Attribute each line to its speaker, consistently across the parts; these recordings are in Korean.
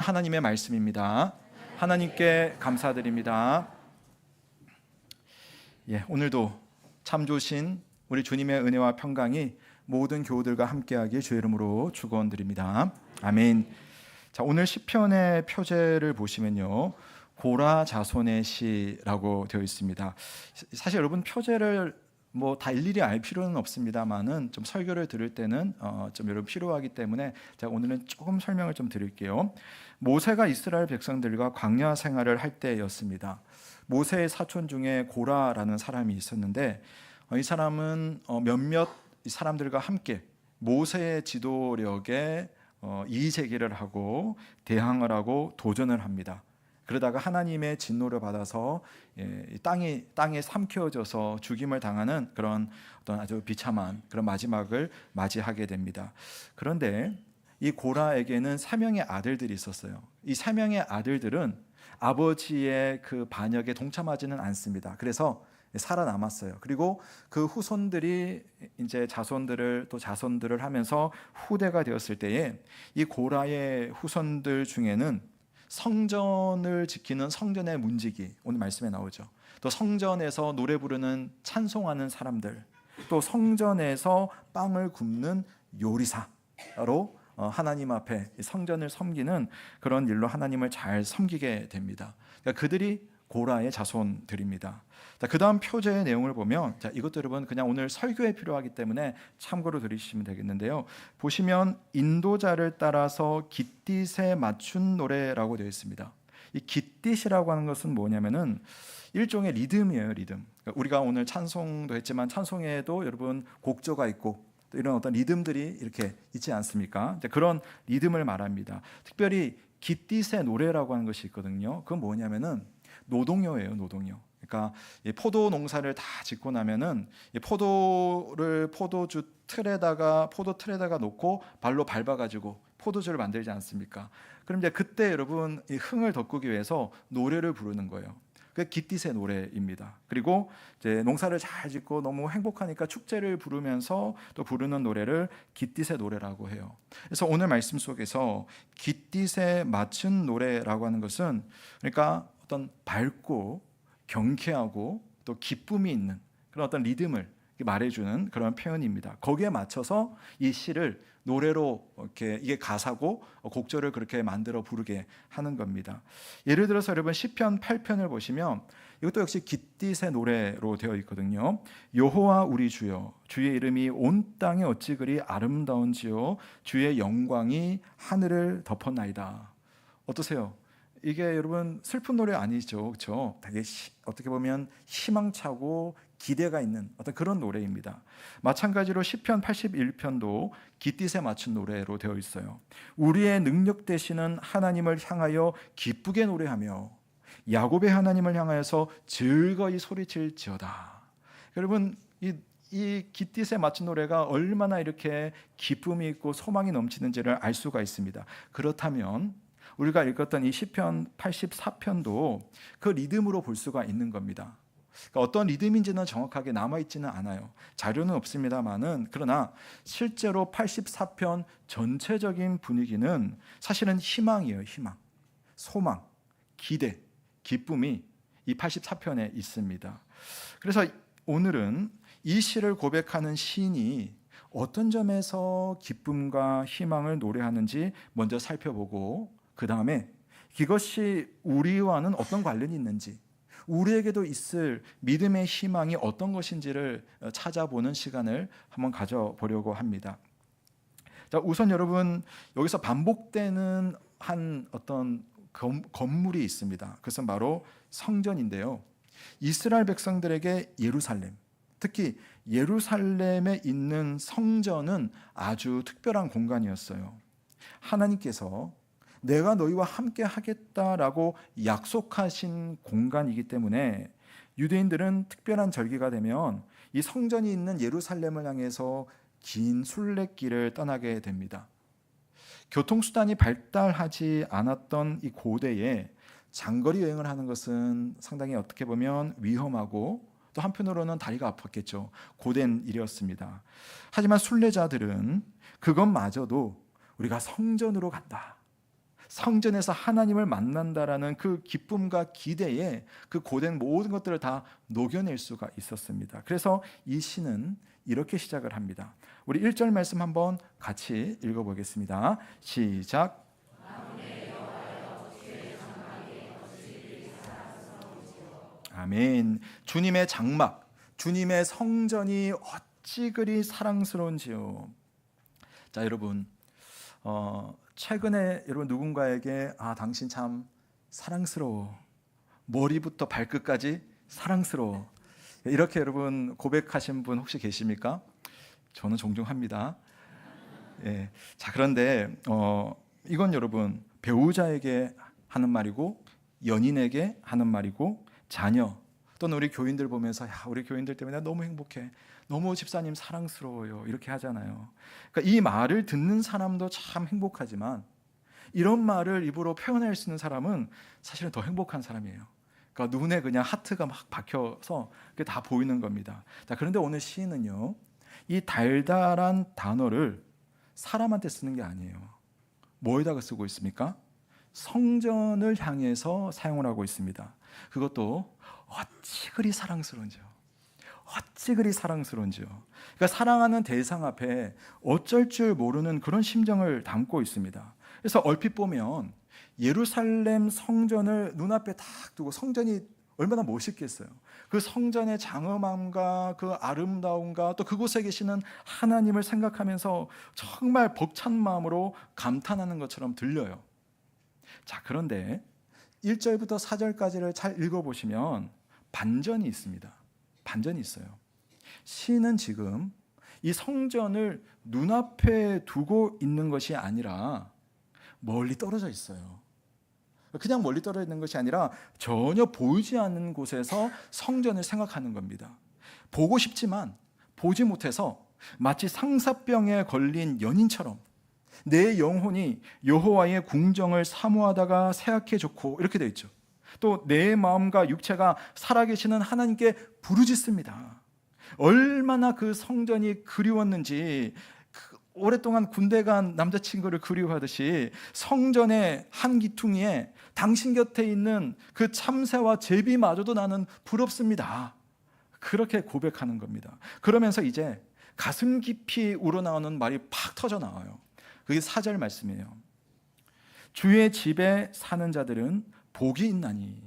Speaker 1: 하나님의 말씀입니다. 하나님께 감사드립니다. 오늘도 참 좋으신 우리 주님의 은혜와 평강이 모든 교우들과 함께하길 주의 이름으로 축원드립니다. 아멘. 자, 오늘 시편의 표제를 보시면요, 고라 자손의 시라고 되어 있습니다. 사실 여러분 표제를 다 일일이 알 필요는 없습니다만은 좀 설교를 들을 때는 좀 여러분 필요하기 때문에 제가 오늘은 조금 설명을 좀 드릴게요. 모세가 이스라엘 백성들과 광야 생활을 할 때였습니다. 모세의 사촌 중에 고라라는 사람이 있었는데 이 사람은 몇몇 사람들과 함께 모세의 지도력에 이의 제기를 하고 대항을 하고 도전을 합니다. 그러다가 하나님의 진노를 받아서 땅에 삼켜져서 죽임을 당하는 그런 어떤 아주 비참한 그런 마지막을 맞이하게 됩니다. 그런데 이 고라에게는 3명의 아들들이 있었어요. 이 3명의 아들들은 아버지의 그 반역에 동참하지는 않습니다. 그래서 살아남았어요. 그리고 그 후손들이 이제 자손들을 하면서 후대가 되었을 때에 이 고라의 후손들 중에는 성전을 지키는 성전의 문지기, 오늘 말씀에 나오죠. 또 성전에서 노래 부르는 찬송하는 사람들, 또 성전에서 빵을 굽는 요리사로 하나님 앞에 성전을 섬기는 그런 일로 하나님을 잘 섬기게 됩니다. 그러니까 그들이 고라의 자손들입니다. 그 다음 표제의 내용을 보면, 이것도 여러분 그냥 오늘 설교에 필요하기 때문에 참고로 들으시면 되겠는데요. 보시면 인도자를 따라서 깃딧에 맞춘 노래라고 되어 있습니다. 이 깃딧이라고 하는 것은 뭐냐면은 일종의 리듬이에요, 리듬. 우리가 오늘 찬송도 했지만 찬송에도 여러분 곡조가 있고 또 이런 어떤 리듬들이 이렇게 있지 않습니까? 그런 리듬을 말합니다. 특별히 깃딧의 노래라고 하는 것이 있거든요. 그건 뭐냐면은 노동요예요, 노동요. 그러니까 포도 농사를 다 짓고 나면은 포도를 포도 틀에다가 놓고 발로 밟아가지고 포도주를 만들지 않습니까? 그럼 이제 그때 여러분 이 흥을 돋구기 위해서 노래를 부르는 거예요. 그 깃딧의 노래입니다. 그리고 이제 농사를 잘 짓고 너무 행복하니까 축제를 부르면서 또 부르는 노래를 깃딧의 노래라고 해요. 그래서 오늘 말씀 속에서 깃딧에 맞춘 노래라고 하는 것은 그러니까 어떤 밝고 경쾌하고 또 기쁨이 있는 그런 어떤 리듬을 말해주는 그런 표현입니다. 거기에 맞춰서 이 시를 노래로 이게 가사고 곡조를 그렇게 만들어 부르게 하는 겁니다. 예를 들어서 여러분 시편 8편을 보시면 이것도 역시 깃딧의 노래로 되어 있거든요. 여호와 우리 주여, 주의 이름이 온 땅에 어찌 그리 아름다운지요, 주의 영광이 하늘을 덮었나이다. 어떠세요? 이게 여러분 슬픈 노래 아니죠, 그렇죠? 되게 어떻게 보면 희망차고 기대가 있는 어떤 그런 노래입니다. 마찬가지로 시편 81편도 깃딧에 맞춘 노래로 되어 있어요. 우리의 능력 되시는 하나님을 향하여 기쁘게 노래하며 야곱의 하나님을 향하여서 즐거이 소리칠지어다. 여러분 이 깃딧에 맞춘 노래가 얼마나 이렇게 기쁨이 있고 소망이 넘치는지를 알 수가 있습니다. 그렇다면 우리가 읽었던 이 시편 84편도 그 리듬으로 볼 수가 있는 겁니다. 그러니까 어떤 리듬인지는 정확하게 남아있지는 않아요. 자료는 없습니다만은, 그러나 실제로 84편 전체적인 분위기는 사실은 희망이에요. 희망, 소망, 기대, 기쁨이 이 84편에 있습니다. 그래서 오늘은 이 시를 고백하는 시인이 어떤 점에서 기쁨과 희망을 노래하는지 먼저 살펴보고, 그 다음에 이것이 우리와는 어떤 관련이 있는지, 우리에게도 있을 믿음의 희망이 어떤 것인지를 찾아보는 시간을 한번 가져보려고 합니다. 자, 우선 여러분 여기서 반복되는 한 어떤 건물이 있습니다. 그것은 바로 성전인데요. 이스라엘 백성들에게 예루살렘, 특히 예루살렘에 있는 성전은 아주 특별한 공간이었어요. 하나님께서 내가 너희와 함께 하겠다라고 약속하신 공간이기 때문에 유대인들은 특별한 절기가 되면 이 성전이 있는 예루살렘을 향해서 긴 순례길을 떠나게 됩니다. 교통수단이 발달하지 않았던 이 고대에 장거리 여행을 하는 것은 상당히 어떻게 보면 위험하고 또 한편으로는 다리가 아팠겠죠. 고된 일이었습니다. 하지만 순례자들은 그것마저도 우리가 성전으로 간다, 성전에서 하나님을 만난다라는 그 기쁨과 기대에 그 고된 모든 것들을 다 녹여낼 수가 있었습니다. 그래서 이 시는 이렇게 시작을 합니다. 우리 1절 말씀 한번 같이 읽어보겠습니다. 시작. 아멘. 주님의 장막, 주님의 성전이 어찌 그리 사랑스러운지요. 자, 여러분, 최근에 여러분 누군가에게 당신 참 사랑스러워, 머리부터 발끝까지 사랑스러워, 이렇게 여러분 고백하신 분 혹시 계십니까? 저는 종종 합니다. 예. 자, 그런데 이건 여러분 배우자에게 하는 말이고, 연인에게 하는 말이고, 자녀 또는 우리 교인들 보면서 우리 교인들 때문에 나 너무 행복해, 너무 집사님 사랑스러워요, 이렇게 하잖아요. 그러니까 이 말을 듣는 사람도 참 행복하지만 이런 말을 입으로 표현할 수 있는 사람은 사실은 더 행복한 사람이에요. 그러니까 눈에 그냥 하트가 막 박혀서 그게 다 보이는 겁니다. 자, 그런데 오늘 시인은요, 이 달달한 단어를 사람한테 쓰는 게 아니에요. 뭐에다가 쓰고 있습니까? 성전을 향해서 사용을 하고 있습니다. 그것도 어찌 그리 사랑스러운지요. 어찌 그리 사랑스러운지요. 그러니까 사랑하는 대상 앞에 어쩔 줄 모르는 그런 심정을 담고 있습니다. 그래서 얼핏 보면 예루살렘 성전을 눈앞에 딱 두고, 성전이 얼마나 멋있겠어요. 그 성전의 장엄함과 그 아름다움과 또 그곳에 계시는 하나님을 생각하면서 정말 벅찬 마음으로 감탄하는 것처럼 들려요. 자, 그런데 1절부터 4절까지를 잘 읽어보시면 반전이 있습니다. 반전이 있어요. 시는 지금 이 성전을 눈앞에 두고 있는 것이 아니라 멀리 떨어져 있어요. 그냥 멀리 떨어져 있는 것이 아니라 전혀 보이지 않는 곳에서 성전을 생각하는 겁니다. 보고 싶지만 보지 못해서 마치 상사병에 걸린 연인처럼 내 영혼이 여호와의 궁정을 사모하다가 새하게 좋고, 이렇게 되어 있죠. 또 내 마음과 육체가 살아계시는 하나님께 부르짖습니다. 얼마나 그 성전이 그리웠는지, 오랫동안 군대 간 남자친구를 그리워하듯이 성전의 한 기퉁이에 당신 곁에 있는 그 참새와 제비마저도 나는 부럽습니다. 그렇게 고백하는 겁니다. 그러면서 이제 가슴 깊이 우러나오는 말이 팍 터져 나와요. 그게 4절 말씀이에요. 주의 집에 사는 자들은 복이 있나니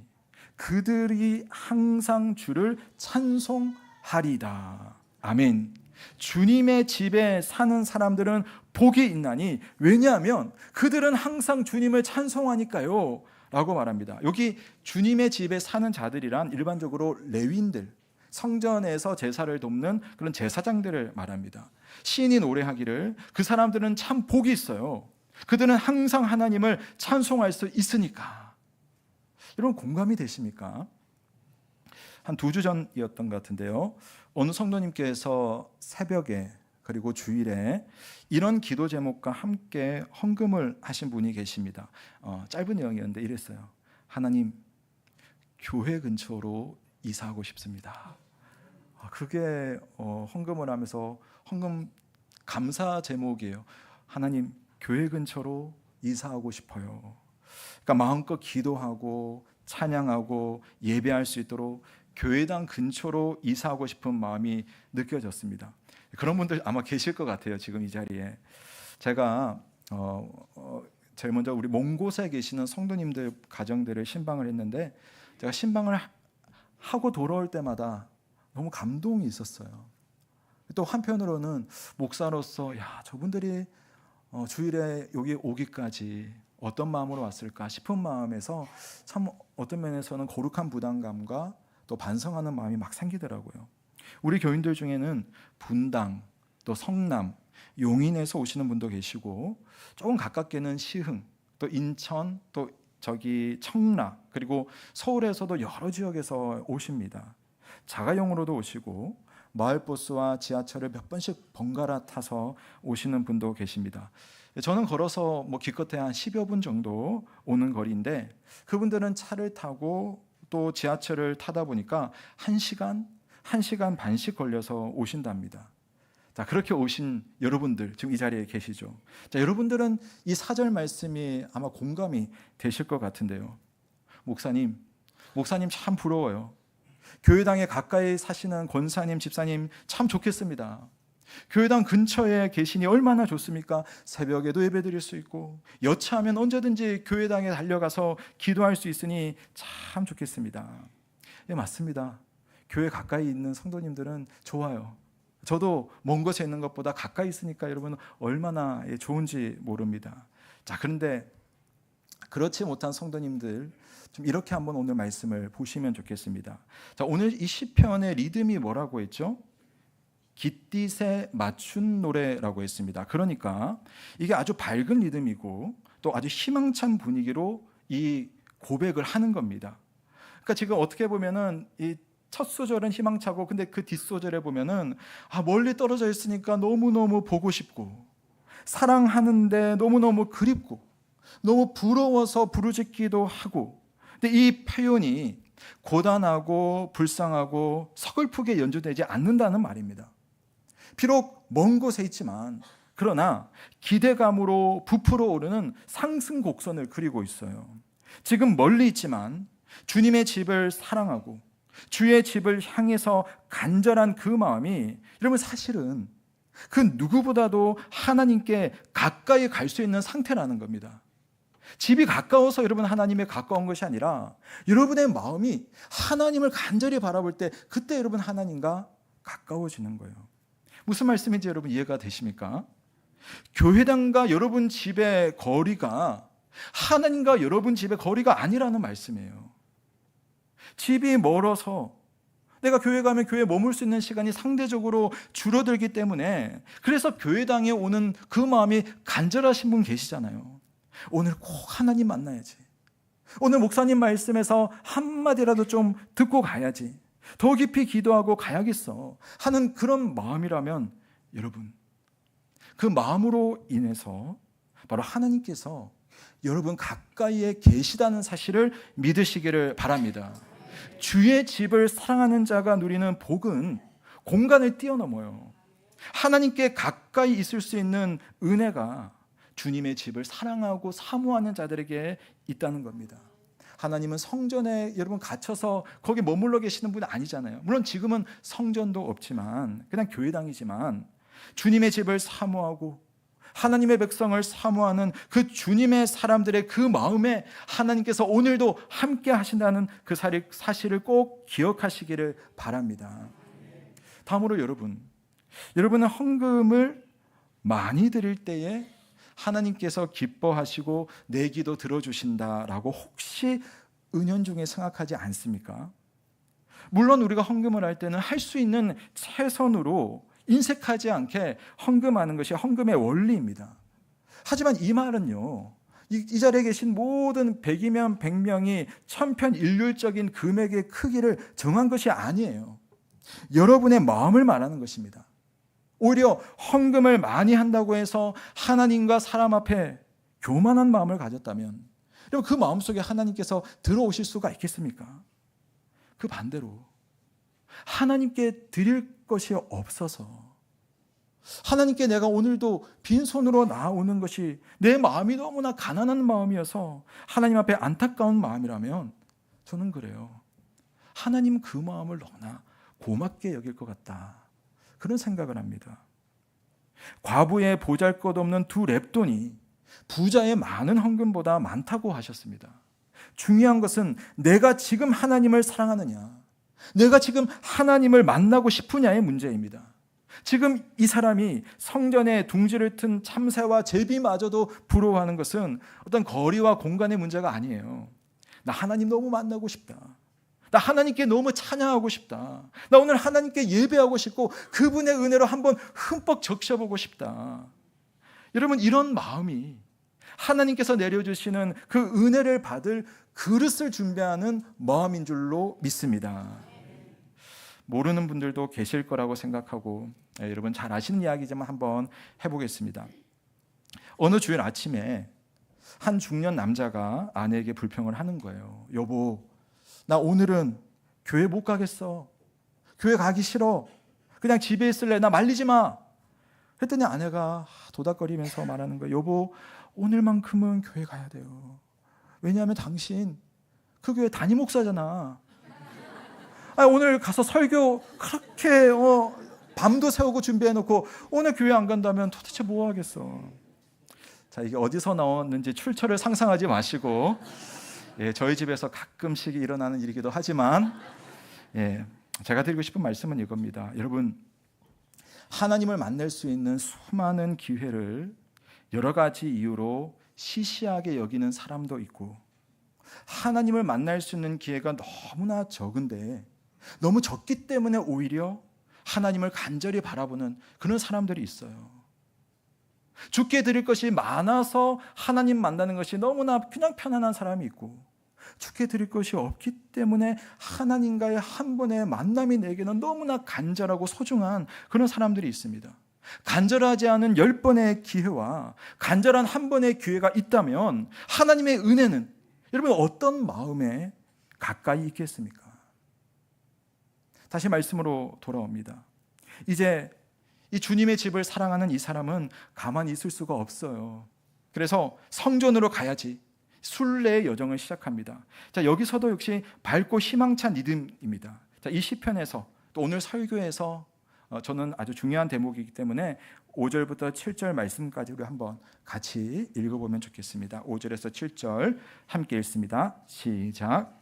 Speaker 1: 그들이 항상 주를 찬송하리다. 아멘. 주님의 집에 사는 사람들은 복이 있나니, 왜냐하면 그들은 항상 주님을 찬송하니까요 라고 말합니다. 여기 주님의 집에 사는 자들이란 일반적으로 레위인들, 성전에서 제사를 돕는 그런 제사장들을 말합니다. 시인이 노래하기를 그 사람들은 참 복이 있어요. 그들은 항상 하나님을 찬송할 수 있으니까. 여러분 공감이 되십니까? 한 2주 전이었던 것 같은데요, 어느 성도님께서 새벽에 그리고 주일에 이런 기도 제목과 함께 헌금을 하신 분이 계십니다. 짧은 내용이었는데 이랬어요. 하나님, 교회 근처로 이사하고 싶습니다. 그게 헌금을 하면서 헌금 감사 제목이에요. 하나님, 교회 근처로 이사하고 싶어요. 그러니까 마음껏 기도하고 찬양하고 예배할 수 있도록 교회당 근처로 이사하고 싶은 마음이 느껴졌습니다. 그런 분들 아마 계실 것 같아요. 지금 이 자리에 제가 제일 먼저 우리 먼 곳에 계시는 성도님들 가정들을 신방을 했는데, 제가 신방을 하고 돌아올 때마다 너무 감동이 있었어요. 또 한편으로는 목사로서 저분들이 주일에 여기 오기까지 어떤 마음으로 왔을까 싶은 마음에서 참 어떤 면에서는 거룩한 부담감과 또 반성하는 마음이 막 생기더라고요. 우리 교인들 중에는 분당, 또 성남, 용인에서 오시는 분도 계시고, 조금 가깝게는 시흥, 또 인천, 또 저기 청라, 그리고 서울에서도 여러 지역에서 오십니다. 자가용으로도 오시고 마을버스와 지하철을 몇 번씩 번갈아 타서 오시는 분도 계십니다. 저는 걸어서 기껏해 한 10여 분 정도 오는 거리인데, 그분들은 차를 타고 또 지하철을 타다 보니까 1시간 반씩 걸려서 오신답니다. 자, 그렇게 오신 여러분들 지금 이 자리에 계시죠. 자, 여러분들은 이 4절 말씀이 아마 공감이 되실 것 같은데요. 목사님 참 부러워요. 교회당에 가까이 사시는 권사님, 집사님 참 좋겠습니다. 교회당 근처에 계시니 얼마나 좋습니까? 새벽에도 예배드릴 수 있고 여차하면 언제든지 교회당에 달려가서 기도할 수 있으니 참 좋겠습니다. 예, 맞습니다. 교회 가까이 있는 성도님들은 좋아요. 저도 먼 곳에 있는 것보다 가까이 있으니까 여러분 얼마나 좋은지 모릅니다. 자, 그런데 그렇지 못한 성도님들 좀 이렇게 한번 오늘 말씀을 보시면 좋겠습니다. 자, 오늘 이 시편의 리듬이 뭐라고 했죠? 깃딧에 맞춘 노래라고 했습니다. 그러니까 이게 아주 밝은 리듬이고 또 아주 희망찬 분위기로 이 고백을 하는 겁니다. 그러니까 지금 어떻게 보면은 이 첫 소절은 희망차고 근데 그 뒷소절에 보면은 멀리 떨어져 있으니까 너무너무 보고 싶고 사랑하는데 너무너무 그립고 너무 부러워서 부르짖기도 하고, 근데 이 표현이 고단하고 불쌍하고 서글프게 연주되지 않는다는 말입니다. 비록 먼 곳에 있지만 그러나 기대감으로 부풀어 오르는 상승 곡선을 그리고 있어요. 지금 멀리 있지만 주님의 집을 사랑하고 주의 집을 향해서 간절한 그 마음이 여러분 사실은 그 누구보다도 하나님께 가까이 갈 수 있는 상태라는 겁니다. 집이 가까워서 여러분 하나님에 가까운 것이 아니라 여러분의 마음이 하나님을 간절히 바라볼 때 그때 여러분 하나님과 가까워지는 거예요. 무슨 말씀인지 여러분 이해가 되십니까? 교회당과 여러분 집의 거리가 하나님과 여러분 집의 거리가 아니라는 말씀이에요. 집이 멀어서 내가 교회 가면 교회에 머물 수 있는 시간이 상대적으로 줄어들기 때문에 그래서 교회당에 오는 그 마음이 간절하신 분 계시잖아요. 오늘 꼭 하나님 만나야지. 오늘 목사님 말씀에서 한마디라도 좀 듣고 가야지. 더 깊이 기도하고 가야겠어 하는 그런 마음이라면 여러분 그 마음으로 인해서 바로 하나님께서 여러분 가까이에 계시다는 사실을 믿으시기를 바랍니다. 주의 집을 사랑하는 자가 누리는 복은 공간을 뛰어넘어요. 하나님께 가까이 있을 수 있는 은혜가 주님의 집을 사랑하고 사모하는 자들에게 있다는 겁니다. 하나님은 성전에 여러분 갇혀서 거기 머물러 계시는 분이 아니잖아요. 물론 지금은 성전도 없지만 그냥 교회당이지만 주님의 집을 사모하고 하나님의 백성을 사모하는 그 주님의 사람들의 그 마음에 하나님께서 오늘도 함께 하신다는 그 사실을 꼭 기억하시기를 바랍니다. 다음으로 여러분은 헌금을 많이 드릴 때에 하나님께서 기뻐하시고 내 기도 들어주신다라고 혹시 은연중에 생각하지 않습니까? 물론 우리가 헌금을 할 때는 할 수 있는 최선으로 인색하지 않게 헌금하는 것이 헌금의 원리입니다. 하지만 이 말은요, 이 자리에 계신 모든 100이면 100명이 천편일률적인 금액의 크기를 정한 것이 아니에요. 여러분의 마음을 말하는 것입니다. 오히려 헌금을 많이 한다고 해서 하나님과 사람 앞에 교만한 마음을 가졌다면 그 마음속에 하나님께서 들어오실 수가 있겠습니까? 그 반대로 하나님께 드릴 것이 없어서 하나님께 내가 오늘도 빈손으로 나오는 것이 내 마음이 너무나 가난한 마음이어서 하나님 앞에 안타까운 마음이라면 저는 그래요. 하나님 그 마음을 너무나 고맙게 여길 것 같다. 그런 생각을 합니다. 과부의 보잘것없는 2렙돈이 부자의 많은 헌금보다 많다고 하셨습니다. 중요한 것은 내가 지금 하나님을 사랑하느냐, 내가 지금 하나님을 만나고 싶으냐의 문제입니다. 지금 이 사람이 성전에 둥지를 튼 참새와 제비마저도 부러워하는 것은 어떤 거리와 공간의 문제가 아니에요. 나 하나님 너무 만나고 싶다. 나 하나님께 너무 찬양하고 싶다. 나 오늘 하나님께 예배하고 싶고 그분의 은혜로 한번 흠뻑 적셔보고 싶다. 여러분 이런 마음이 하나님께서 내려주시는 그 은혜를 받을 그릇을 준비하는 마음인 줄로 믿습니다. 모르는 분들도 계실 거라고 생각하고 여러분 잘 아시는 이야기지만 한번 해보겠습니다. 어느 주일 아침에 한 중년 남자가 아내에게 불평을 하는 거예요. 여보, 나 오늘은 교회 못 가겠어. 교회 가기 싫어. 그냥 집에 있을래. 나 말리지 마. 그랬더니 아내가 도닥거리면서 말하는 거예요. 여보, 오늘만큼은 교회 가야 돼요. 왜냐하면 당신 그 교회 담임 목사잖아. 오늘 가서 설교 그렇게 밤도 새우고 준비해놓고 오늘 교회 안 간다면 도대체 뭐 하겠어. 자, 이게 어디서 나왔는지 출처를 상상하지 마시고, 저희 집에서 가끔씩 일어나는 일이기도 하지만, 제가 드리고 싶은 말씀은 이겁니다. 여러분, 하나님을 만날 수 있는 수많은 기회를 여러 가지 이유로 시시하게 여기는 사람도 있고, 하나님을 만날 수 있는 기회가 너무나 적은데 너무 적기 때문에 오히려 하나님을 간절히 바라보는 그런 사람들이 있어요. 주께 드릴 것이 많아서 하나님 만나는 것이 너무나 그냥 편안한 사람이 있고, 주께 드릴 것이 없기 때문에 하나님과의 한 번의 만남이 내게는 너무나 간절하고 소중한 그런 사람들이 있습니다. 간절하지 않은 10번의 기회와 간절한 한 번의 기회가 있다면 하나님의 은혜는 여러분 어떤 마음에 가까이 있겠습니까? 다시 말씀으로 돌아옵니다. 이제 이 주님의 집을 사랑하는 이 사람은 가만히 있을 수가 없어요. 그래서 성전으로 가야지 순례의 여정을 시작합니다. 자, 여기서도 역시 밝고 희망찬 리듬입니다. 자, 이 시편에서 또 오늘 설교에서 저는 아주 중요한 대목이기 때문에 5절부터 7절 말씀까지 우리 한번 같이 읽어보면 좋겠습니다. 5절에서 7절 함께 읽습니다. 시작.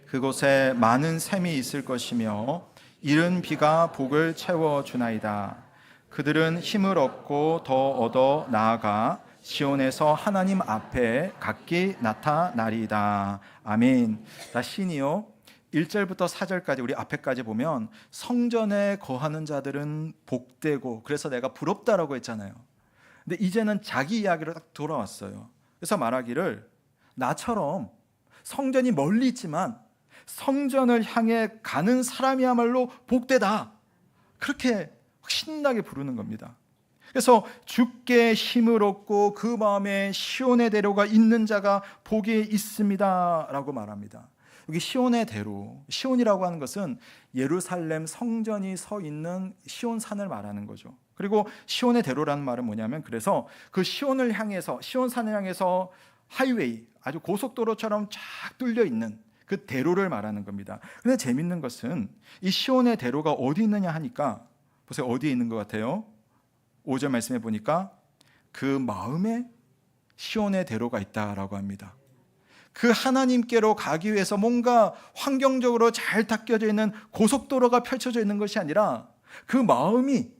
Speaker 1: 그곳에 많은 샘이 있을 것이며 이른 비가 복을 채워주나이다. 그들은 힘을 얻고 더 얻어 나아가 시온에서 하나님 앞에 각기 나타나리이다. 아멘. 나 신이요 1절부터 4절까지 우리 앞에까지 보면 성전에 거하는 자들은 복되고 그래서 내가 부럽다라고 했잖아요. 근데 이제는 자기 이야기로 딱 돌아왔어요. 그래서 말하기를 나처럼 성전이 멀리 있지만 성전을 향해 가는 사람이야말로 복되다. 그렇게 신나게 부르는 겁니다. 그래서 주께 힘을 얻고 그 마음에 시온의 대로가 있는 자가 복이 있습니다 라고 말합니다. 여기 시온의 대로, 시온이라고 하는 것은 예루살렘 성전이 서 있는 시온산을 말하는 거죠. 그리고 시온의 대로라는 말은 뭐냐면 그래서 그 시온을 향해서 시온산을 향해서 하이웨이 아주 고속도로처럼 쫙 뚫려 있는 그 대로를 말하는 겁니다. 근데 재밌는 것은 이 시온의 대로가 어디 있느냐 하니까 보세요. 어디에 있는 것 같아요? 5절 말씀해 보니까 그 마음에 시온의 대로가 있다라고 합니다. 그 하나님께로 가기 위해서 뭔가 환경적으로 잘 닦여져 있는 고속도로가 펼쳐져 있는 것이 아니라 그 마음이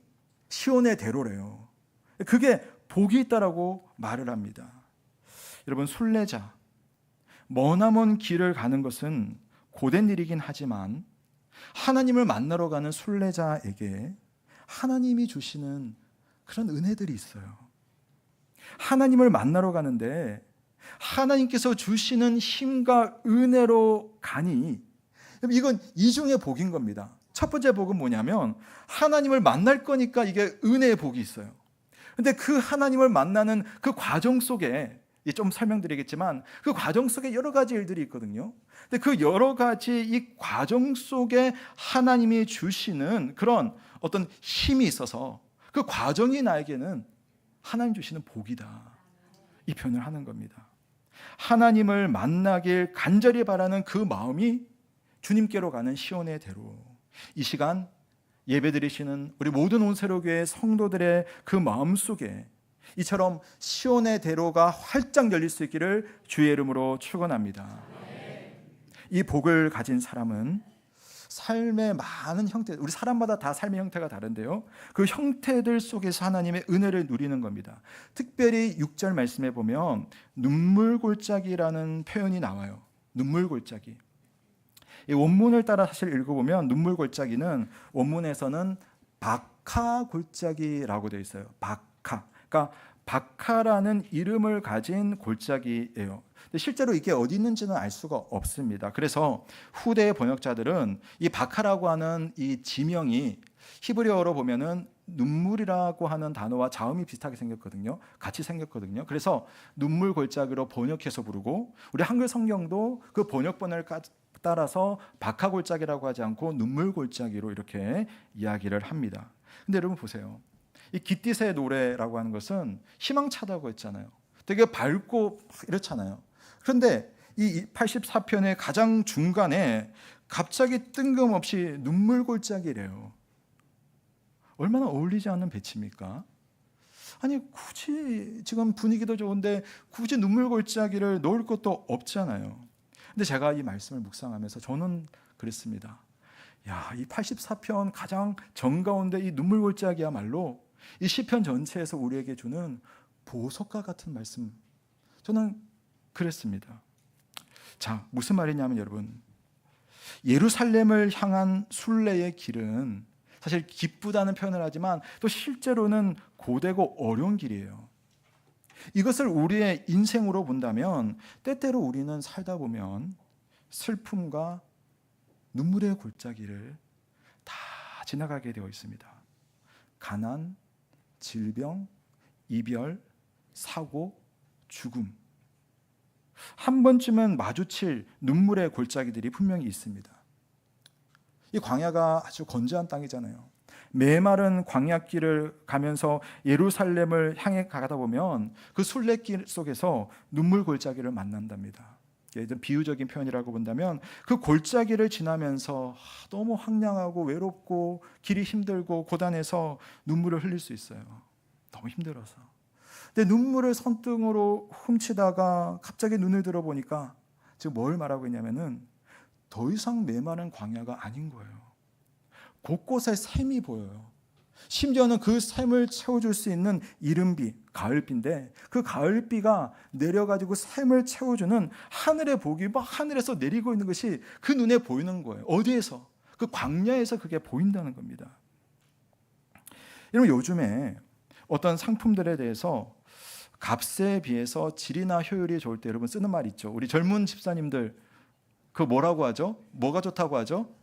Speaker 1: 시온의 대로래요. 그게 복이 있다라고 말을 합니다. 여러분, 순례자 머나먼 길을 가는 것은 고된 일이긴 하지만 하나님을 만나러 가는 순례자에게 하나님이 주시는 그런 은혜들이 있어요. 하나님을 만나러 가는데 하나님께서 주시는 힘과 은혜로 가니 이건 이중의 복인 겁니다. 첫 번째 복은 뭐냐면 하나님을 만날 거니까 이게 은혜의 복이 있어요. 근데 그 하나님을 만나는 그 과정 속에 좀 설명드리겠지만 그 과정 속에 여러 가지 일들이 있거든요. 근데 그 여러 가지 이 과정 속에 하나님이 주시는 그런 어떤 힘이 있어서 그 과정이 나에게는 하나님 주시는 복이다. 이 표현을 하는 겁니다. 하나님을 만나길 간절히 바라는 그 마음이 주님께로 가는 시온의 대로. 이 시간 예배드리시는 우리 모든 온세로교회 성도들의 그 마음 속에 이처럼 시온의 대로가 활짝 열릴 수 있기를 주의 이름으로 축원합니다. 이 복을 가진 사람은 삶의 많은 형태, 우리 사람마다 다 삶의 형태가 다른데요. 그 형태들 속에서 하나님의 은혜를 누리는 겁니다. 특별히 6절 말씀에 보면 눈물골짜기라는 표현이 나와요. 눈물골짜기. 이 원문을 따라 사실 읽어보면 눈물골짜기는 원문에서는 박하골짜기라고 되어 있어요. 박하. 그러니까 박하라는 이름을 가진 골짜기예요. 근데 실제로 이게 어디 있는지는 알 수가 없습니다. 그래서 후대 번역자들은 이 박하라고 하는 이 지명이 히브리어로 보면은 눈물이라고 하는 단어와 자음이 비슷하게 생겼거든요. 같이 생겼거든요. 그래서 눈물 골짜기로 번역해서 부르고, 우리 한글 성경도 그 번역본을 따라서 박하 골짜기라고 하지 않고 눈물 골짜기로 이렇게 이야기를 합니다. 근데 여러분 보세요. 이 깃딧의 노래라고 하는 것은 희망차다고 했잖아요. 되게 밝고 이렇잖아요. 그런데 이 84편의 가장 중간에 갑자기 뜬금없이 눈물 골짜기래요. 얼마나 어울리지 않는 배치입니까? 아니 굳이 지금 분위기도 좋은데 굳이 눈물 골짜기를 넣을 것도 없잖아요. 근데 제가 이 말씀을 묵상하면서 저는 그랬습니다. 야, 이 84편 가장 정가운데 이 눈물 골짜기야말로 이 시편 전체에서 우리에게 주는 보석과 같은 말씀. 저는 그랬습니다. 자, 무슨 말이냐면 여러분, 예루살렘을 향한 순례의 길은 사실 기쁘다는 표현을 하지만 또 실제로는 고되고 어려운 길이에요. 이것을 우리의 인생으로 본다면 때때로 우리는 살다 보면 슬픔과 눈물의 골짜기를 다 지나가게 되어 있습니다. 가난, 질병, 이별, 사고, 죽음. 한 번쯤은 마주칠 눈물의 골짜기들이 분명히 있습니다. 이 광야가 아주 건조한 땅이잖아요. 메마른 광야길을 가면서 예루살렘을 향해 가다 보면 그 순례길 속에서 눈물 골짜기를 만난답니다. 좀 비유적인 표현이라고 본다면 그 골짜기를 지나면서 너무 황량하고 외롭고 길이 힘들고 고단해서 눈물을 흘릴 수 있어요. 너무 힘들어서. 근데 눈물을 손등으로 훔치다가 갑자기 눈을 들어보니까 지금 뭘 말하고 있냐면은 더 이상 메마른 광야가 아닌 거예요. 곳곳에 샘이 보여요. 심지어는 그 샘을 채워줄 수 있는 이른비, 가을비인데 그 가을비가 내려가지고 샘을 채워주는 하늘의 복이 막 하늘에서 내리고 있는 것이 그 눈에 보이는 거예요. 어디에서? 그 광야에서 그게 보인다는 겁니다. 여러분, 요즘에 어떤 상품들에 대해서 값에 비해서 질이나 효율이 좋을 때 여러분 쓰는 말 있죠. 우리 젊은 집사님들 그 뭐라고 하죠? 뭐가 좋다고 하죠?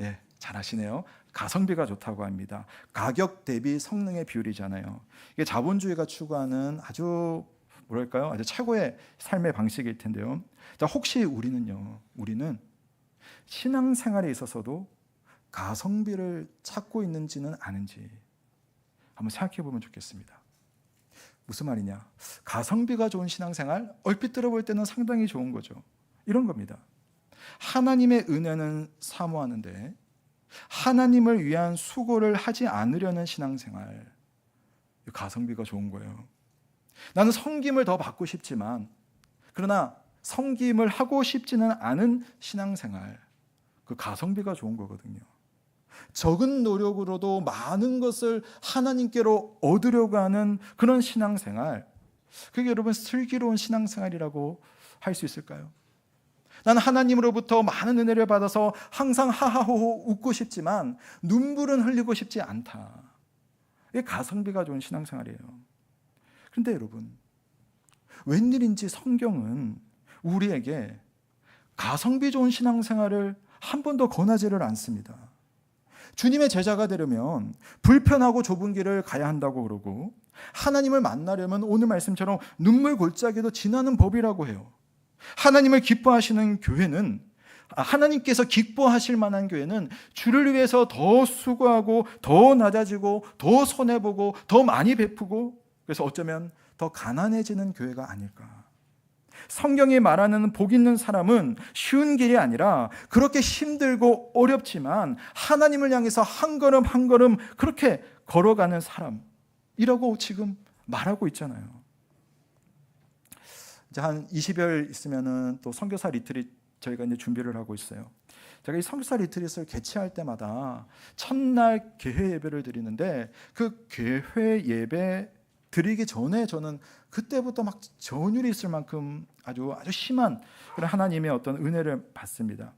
Speaker 1: 예, 잘 아시네요. 가성비가 좋다고 합니다. 가격 대비 성능의 비율이잖아요. 이게 자본주의가 추구하는 아주 뭐랄까요? 아주 최고의 삶의 방식일 텐데요. 자, 혹시 우리는 신앙생활에 있어서도 가성비를 찾고 있는지는 아는지 한번 생각해 보면 좋겠습니다. 무슨 말이냐? 가성비가 좋은 신앙생활, 얼핏 들어볼 때는 상당히 좋은 거죠. 이런 겁니다. 하나님의 은혜는 사모하는데 하나님을 위한 수고를 하지 않으려는 신앙생활, 가성비가 좋은 거예요. 나는 섬김을 더 받고 싶지만 그러나 섬김을 하고 싶지는 않은 신앙생활, 그 가성비가 좋은 거거든요. 적은 노력으로도 많은 것을 하나님께로 얻으려고 하는 그런 신앙생활, 그게 여러분 슬기로운 신앙생활이라고 할 수 있을까요? 나는 하나님으로부터 많은 은혜를 받아서 항상 하하호호 웃고 싶지만 눈물은 흘리고 싶지 않다. 이게 가성비가 좋은 신앙생활이에요. 그런데 여러분, 웬일인지 성경은 우리에게 가성비 좋은 신앙생활을 한 번도 권하지를 않습니다. 주님의 제자가 되려면 불편하고 좁은 길을 가야 한다고 그러고, 하나님을 만나려면 오늘 말씀처럼 눈물 골짜기도 지나는 법이라고 해요. 하나님을 기뻐하시는 교회는, 하나님께서 기뻐하실 만한 교회는 주를 위해서 더 수고하고 더 낮아지고 더 손해보고 더 많이 베푸고, 그래서 어쩌면 더 가난해지는 교회가 아닐까. 성경이 말하는 복 있는 사람은 쉬운 길이 아니라 그렇게 힘들고 어렵지만 하나님을 향해서 한 걸음 한 걸음 그렇게 걸어가는 사람이라고 지금 말하고 있잖아요. 이제 한 20여일 있으면은 또 선교사 리트릿 저희가 이제 준비를 하고 있어요. 제가 이 선교사 리트릿을 개최할 때마다 첫날 개회 예배를 드리는데 그 개회 예배 드리기 전에 저는 그때부터 막 전율이 있을 만큼 아주 심한 그런 하나님의 어떤 은혜를 받습니다.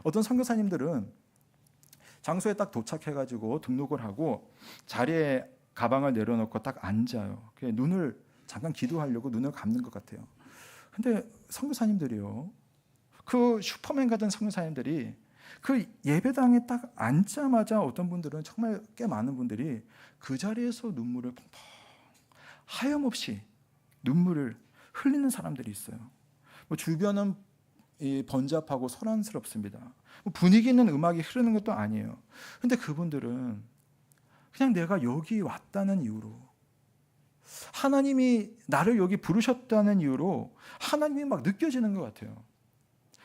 Speaker 1: 어떤 선교사님들은 장소에 딱 도착해가지고 등록을 하고 자리에 가방을 내려놓고 딱 앉아요. 눈을 잠깐 기도하려고 눈을 감는 것 같아요. 근데 선교사님들이요, 그 슈퍼맨 같은 선교사님들이 그 예배당에 딱 앉자마자 어떤 분들은 정말 꽤 많은 분들이 그 자리에서 눈물을 펑펑 하염없이 눈물을 흘리는 사람들이 있어요. 주변은 번잡하고 소란스럽습니다. 분위기 있는 음악이 흐르는 것도 아니에요. 근데 그분들은 그냥 내가 여기 왔다는 이유로, 하나님이 나를 여기 부르셨다는 이유로 하나님이 막 느껴지는 것 같아요.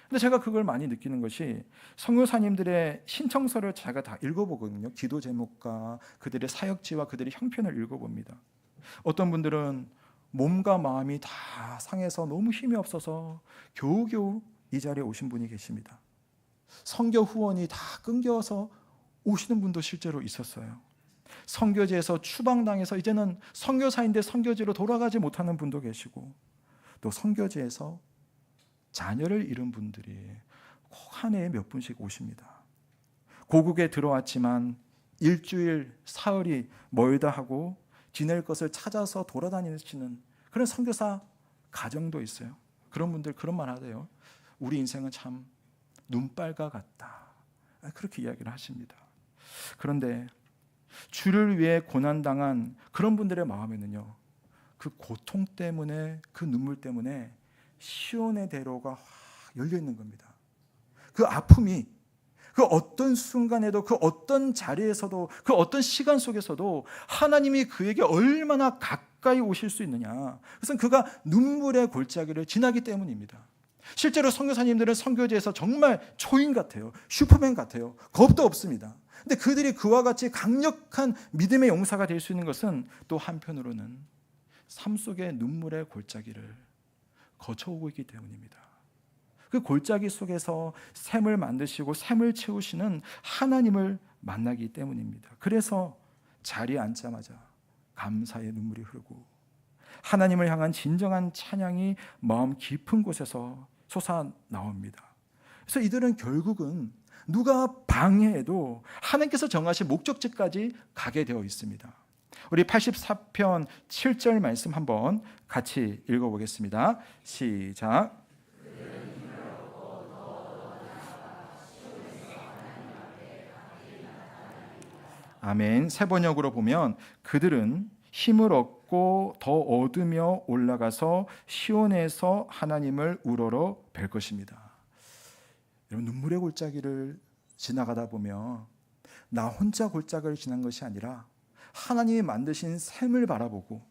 Speaker 1: 근데 제가 그걸 많이 느끼는 것이 선교사님들의 신청서를 제가 다 읽어보거든요. 기도 제목과 그들의 사역지와 그들의 형편을 읽어봅니다. 어떤 분들은 몸과 마음이 다 상해서 너무 힘이 없어서 겨우겨우 이 자리에 오신 분이 계십니다. 선교 후원이 다 끊겨서 오시는 분도 실제로 있었어요. 선교지에서 추방당해서 이제는 선교사인데 선교지로 돌아가지 못하는 분도 계시고, 또 선교지에서 자녀를 잃은 분들이 꼭 한 해에 몇 분씩 오십니다. 고국에 들어왔지만 일주일 사흘이 멀다 하고 지낼 것을 찾아서 돌아다니시는 그런 선교사 가정도 있어요. 그런 분들 그런 말 하대요. 우리 인생은 참 눈발과 같다, 그렇게 이야기를 하십니다. 그런데 주를 위해 고난당한 그런 분들의 마음에는요, 그 고통 때문에, 그 눈물 때문에 시온의 대로가 확 열려 있는 겁니다. 그 아픔이 그 어떤 순간에도, 그 어떤 자리에서도, 그 어떤 시간 속에서도 하나님이 그에게 얼마나 가까이 오실 수 있느냐, 그것은 그가 눈물의 골짜기를 지나기 때문입니다. 실제로 선교사님들은 선교지에서 정말 초인 같아요. 슈퍼맨 같아요. 겁도 없습니다. 근데 그들이 그와 같이 강력한 믿음의 용사가 될 수 있는 것은 또 한편으로는 삶 속의 눈물의 골짜기를 거쳐오고 있기 때문입니다. 그 골짜기 속에서 샘을 만드시고 샘을 채우시는 하나님을 만나기 때문입니다. 그래서 자리에 앉자마자 감사의 눈물이 흐르고 하나님을 향한 진정한 찬양이 마음 깊은 곳에서 솟아나옵니다. 그래서 이들은 결국은 누가 방해해도 하나님께서 정하신 목적지까지 가게 되어 있습니다. 우리 84편 7절 말씀 한번 같이 읽어보겠습니다. 시작. 아멘. 새 번역으로 보면 그들은 힘을 얻고 더 얻으며 올라가서 시온에서 하나님을 우러러 뵐 것입니다. 여러분, 눈물의 골짜기를 지나가다 보면 나 혼자 골짜기를 지난 것이 아니라 하나님이 만드신 샘을 바라보고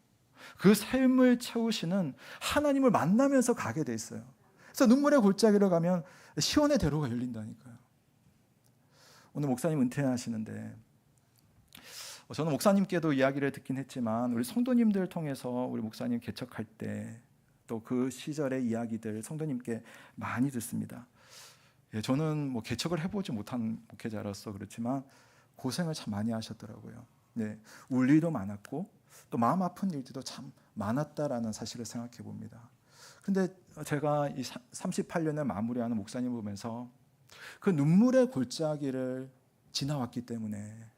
Speaker 1: 그 샘을 채우시는 하나님을 만나면서 가게 돼 있어요. 그래서 눈물의 골짜기로 가면 시온의 대로가 열린다니까요. 오늘 목사님 은퇴하시는데 저는 목사님께도 이야기를 듣긴 했지만 우리 성도님들 통해서 우리 목사님 개척할 때 또 그 시절의 이야기들 성도님께 많이 듣습니다. 저는 뭐 개척을 해보지 못한 목회자로서 그렇지만 고생을 참 많이 하셨더라고요. 네, 울 일도 많았고 또 마음 아픈 일들도 참 많았다라는 사실을 생각해 봅니다. 근데 제가 이 38년을 마무리하는 목사님 보면서 그 눈물의 골짜기를 지나왔기 때문에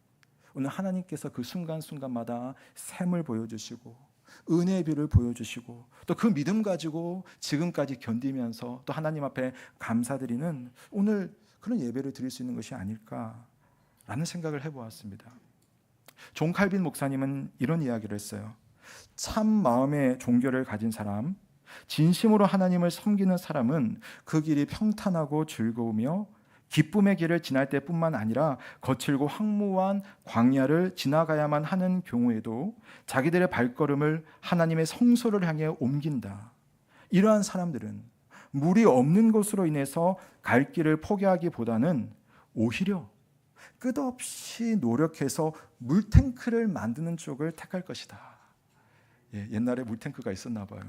Speaker 1: 오늘 하나님께서 그 순간순간마다 샘을 보여주시고 은혜의 비를 보여주시고 또 그 믿음 가지고 지금까지 견디면서 또 하나님 앞에 감사드리는 오늘 그런 예배를 드릴 수 있는 것이 아닐까라는 생각을 해보았습니다. 존 칼빈 목사님은 이런 이야기를 했어요. 참 마음의 종교를 가진 사람, 진심으로 하나님을 섬기는 사람은 그 길이 평탄하고 즐거우며 기쁨의 길을 지날 때뿐만 아니라 거칠고 황무한 광야를 지나가야만 하는 경우에도 자기들의 발걸음을 하나님의 성소를 향해 옮긴다. 이러한 사람들은 물이 없는 곳으로 인해서 갈 길을 포기하기보다는 오히려 끝없이 노력해서 물탱크를 만드는 쪽을 택할 것이다. 옛날에 물탱크가 있었나 봐요.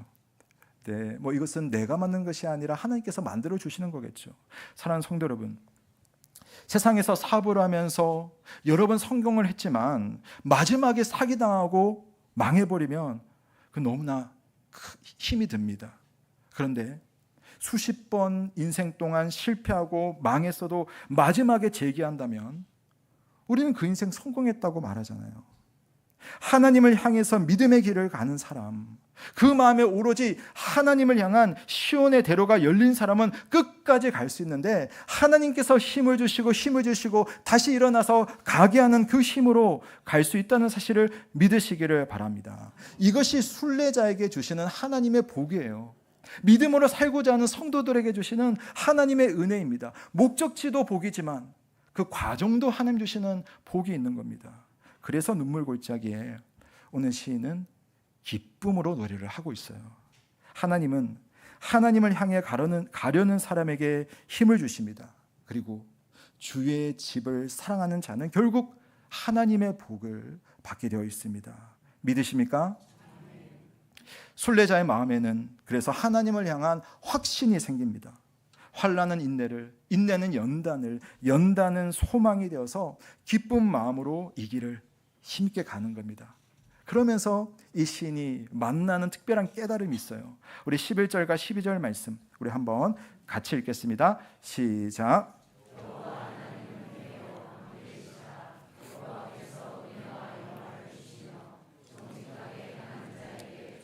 Speaker 1: 네, 뭐 이것은 내가 만든 것이 아니라 하나님께서 만들어 주시는 거겠죠. 사랑하는 성도 여러분, 세상에서 사업을 하면서 여러 번 성공을 했지만 마지막에 사기당하고 망해버리면 그 너무나 힘이 듭니다. 그런데 수십 번 인생 동안 실패하고 망했어도 마지막에 재기한다면 우리는 그 인생 성공했다고 말하잖아요. 하나님을 향해서 믿음의 길을 가는 사람, 그 마음에 오로지 하나님을 향한 시온의 대로가 열린 사람은 끝까지 갈 수 있는데, 하나님께서 힘을 주시고 다시 일어나서 가게 하는 그 힘으로 갈 수 있다는 사실을 믿으시기를 바랍니다. 이것이 순례자에게 주시는 하나님의 복이에요. 믿음으로 살고자 하는 성도들에게 주시는 하나님의 은혜입니다. 목적지도 복이지만 그 과정도 하나님 주시는 복이 있는 겁니다. 그래서 눈물 골짜기에 오늘 시인은 기쁨으로 노래를 하고 있어요. 하나님은 하나님을 향해 가려는 사람에게 힘을 주십니다. 그리고 주의 집을 사랑하는 자는 결국 하나님의 복을 받게 되어 있습니다. 믿으십니까? 순례자의 마음에는 그래서 하나님을 향한 확신이 생깁니다. 환난은 인내를, 인내는 연단을, 연단은 소망이 되어서 기쁜 마음으로 이 길을 힘있게 가는 겁니다. 그러면서 이 시인이 만나는 특별한 깨달음이 있어요. 우리 11절과 12절 말씀 우리 한번 같이 읽겠습니다. 시작.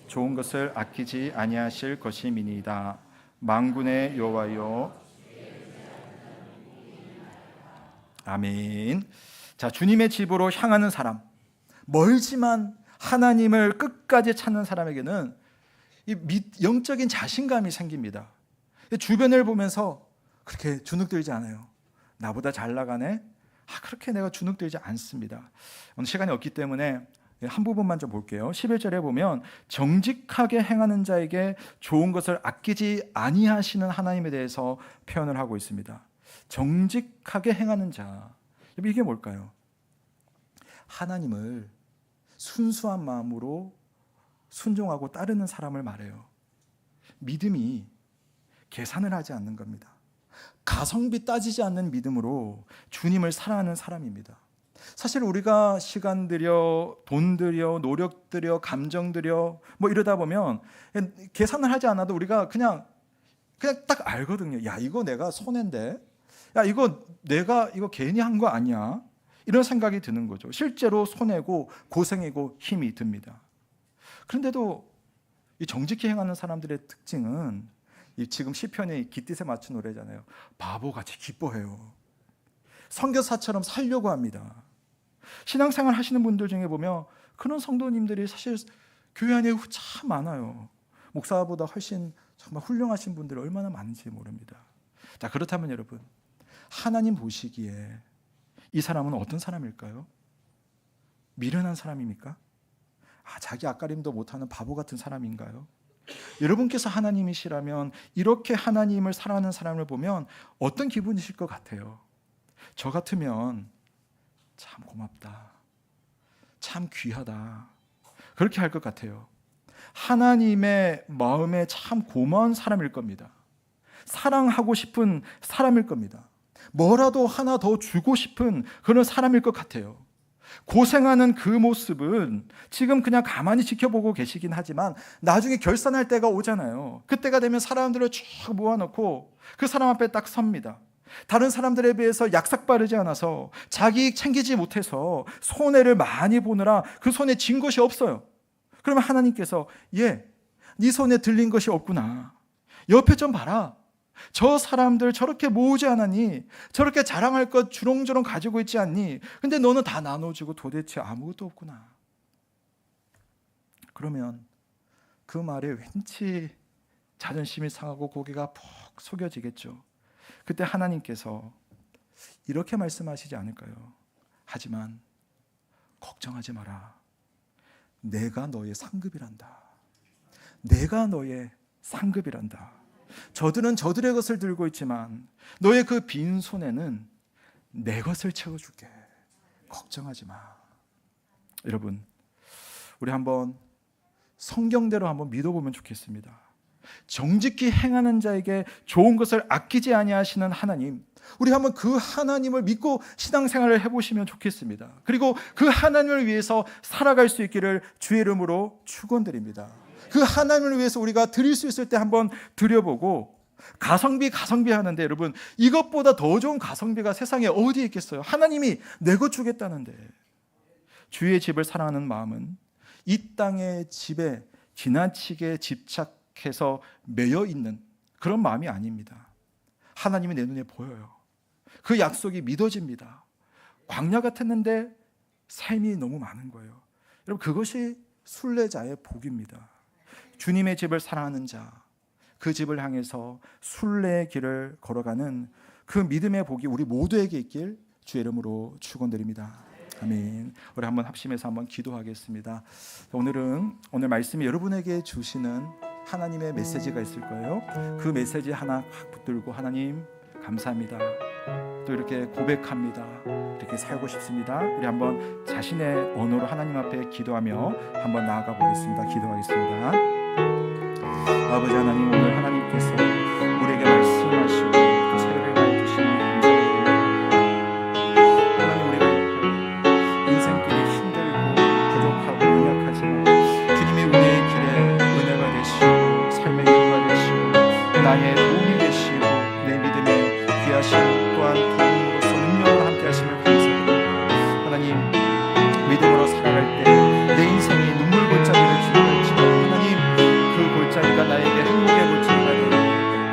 Speaker 1: 좋은 것을 아끼지 아니하실 것임이니이다. 만군의 여호와여. 아멘. 자, 주님의 집으로 향하는 사람, 멀지만 하나님을 끝까지 찾는 사람에게는 이 영적인 자신감이 생깁니다. 주변을 보면서 그렇게 주눅들지 않아요. 나보다 잘 나가네? 그렇게 내가 주눅들지 않습니다. 오늘 시간이 없기 때문에 한 부분만 좀 볼게요. 11절에 보면 정직하게 행하는 자에게 좋은 것을 아끼지 아니하시는 하나님에 대해서 표현을 하고 있습니다. 정직하게 행하는 자, 이게 뭘까요? 하나님을 순수한 마음으로 순종하고 따르는 사람을 말해요. 믿음이 계산을 하지 않는 겁니다. 가성비 따지지 않는 믿음으로 주님을 사랑하는 사람입니다. 사실 우리가 시간 들여, 돈 들여, 노력 들여, 감정 들여 이러다 보면 계산을 하지 않아도 우리가 그냥 딱 알거든요. 야, 이거 내가 손해인데, 야, 이거 내가 이거 괜히 한 거 아니야, 이런 생각이 드는 거죠. 실제로 손해고 고생이고 힘이 듭니다. 그런데도 이 정직히 행하는 사람들의 특징은 지금 시편이 깃딧에 맞춘 노래잖아요. 바보같이 기뻐해요. 선교사처럼 살려고 합니다. 신앙생활 하시는 분들 중에 보면 그런 성도님들이 사실 교회 안에 참 많아요. 목사보다 훨씬 정말 훌륭하신 분들이 얼마나 많은지 모릅니다. 자, 그렇다면 여러분, 하나님 보시기에 이 사람은 어떤 사람일까요? 미련한 사람입니까? 자기 앞가림도 못하는 바보 같은 사람인가요? 여러분께서 하나님이시라면 이렇게 하나님을 사랑하는 사람을 보면 어떤 기분이실 것 같아요? 저 같으면 참 고맙다, 참 귀하다, 그렇게 할 것 같아요. 하나님의 마음에 참 고마운 사람일 겁니다. 사랑하고 싶은 사람일 겁니다. 뭐라도 하나 더 주고 싶은 그런 사람일 것 같아요. 고생하는 그 모습은 지금 그냥 가만히 지켜보고 계시긴 하지만 나중에 결산할 때가 오잖아요. 그때가 되면 사람들을 쭉 모아놓고 그 사람 앞에 딱 섭니다. 다른 사람들에 비해서 약삭빠르지 않아서 자기 이익 챙기지 못해서 손해를 많이 보느라 그 손에 진 것이 없어요. 그러면 하나님께서 네 손에 들린 것이 없구나, 옆에 좀 봐라, 저 사람들 저렇게 모으지 않았니? 저렇게 자랑할 것 주렁주렁 가지고 있지 않니? 근데 너는 다 나눠주고 도대체 아무것도 없구나. 그러면 그 말에 왠지 자존심이 상하고 고개가 푹 숙여지겠죠. 그때 하나님께서 이렇게 말씀하시지 않을까요? 하지만 걱정하지 마라. 내가 너의 상급이란다. 내가 너의 상급이란다. 저들은 저들의 것을 들고 있지만 너의 그 빈 손에는 내 것을 채워줄게. 걱정하지 마. 여러분, 우리 한번 성경대로 한번 믿어보면 좋겠습니다. 정직히 행하는 자에게 좋은 것을 아끼지 아니하시는 하나님, 우리 한번 그 하나님을 믿고 신앙생활을 해보시면 좋겠습니다. 그리고 그 하나님을 위해서 살아갈 수 있기를 주의 이름으로 축원드립니다. 그 하나님을 위해서 우리가 드릴 수 있을 때 한번 드려보고, 가성비 하는데 여러분, 이것보다 더 좋은 가성비가 세상에 어디에 있겠어요? 하나님이 내 것 주겠다는데. 주의 집을 사랑하는 마음은 이 땅의 집에 지나치게 집착해서 매여 있는 그런 마음이 아닙니다. 하나님이 내 눈에 보여요. 그 약속이 믿어집니다. 광야 같았는데 삶이 너무 많은 거예요. 여러분, 그것이 순례자의 복입니다. 주님의 집을 사랑하는 자, 그 집을 향해서 순례의 길을 걸어가는 그 믿음의 복이 우리 모두에게 있길 주의 이름으로 축원드립니다. 아멘. 우리 한번 합심해서 한번 기도하겠습니다. 오늘 말씀이 여러분에게 주시는 하나님의 메시지가 있을 거예요. 그 메시지 하나 확 붙들고 하나님 감사합니다. 또 이렇게 고백합니다. 이렇게 살고 싶습니다. 우리 한번 자신의 언어로 하나님 앞에 기도하며 한번 나아가 보겠습니다. 기도하겠습니다. 아버지 하나님, 오늘 하나님께서 우리에게 말씀하시고 또 세례를 가해 주시니 감사드립니다. 하나님, 우리가 인생길이 힘들고 부족하고 연약하지만 주님의 은혜의 길에 은혜가 되시고 삶의 힘이 되시고 나의 도움이 되시고 내 믿음에 귀하신 또한 도움으로서 능력으로 함께 하심을 감사드립니다. 하나님, 믿음으로 살아갈 때 내 인생이 눈물 골짜기를 지나갈지만 하나님, 그 골짜기가 나에게 행복의 골짜기가 되고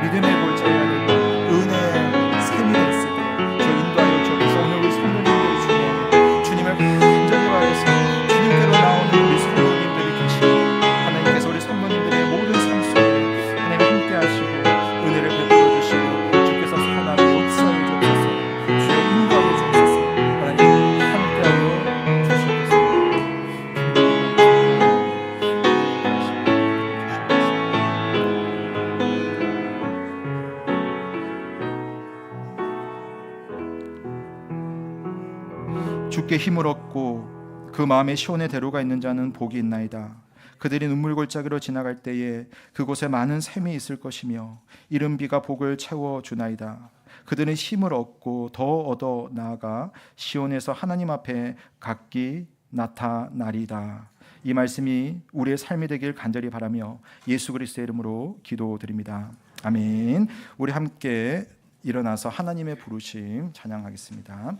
Speaker 1: 믿음의 골짜기가 되고 은혜의 샘이 될 수 있도록 저 인도하여 주옵소서. 오늘 우리 성도님들 중에 주님을 간절히 바라서 주님께로 나오는 우리 성도님들이 계시고 하나님께서 우리 성도님들의 모든 삶 속에 하나님 함께 하시고 은혜를 베풀어 주시고 주께서 선하게 역사해 주옵소서. 주의 인도하여 주옵소서. 하나님 함께하여 주시옵소서. 주께 힘을 얻고 그 마음에 시온의 대로가 있는 자는 복이 있나이다. 그들이 눈물 골짜기로 지나갈 때에 그곳에 많은 샘이 있을 것이며 이른 비가 복을 채워 주나이다. 그들은 힘을 얻고 더 얻어 나아가 시온에서 하나님 앞에 각기 나타나리다. 이 말씀이 우리의 삶이 되길 간절히 바라며 예수 그리스도의 이름으로 기도드립니다. 아멘. 우리 함께 일어나서 하나님의 부르심 찬양하겠습니다.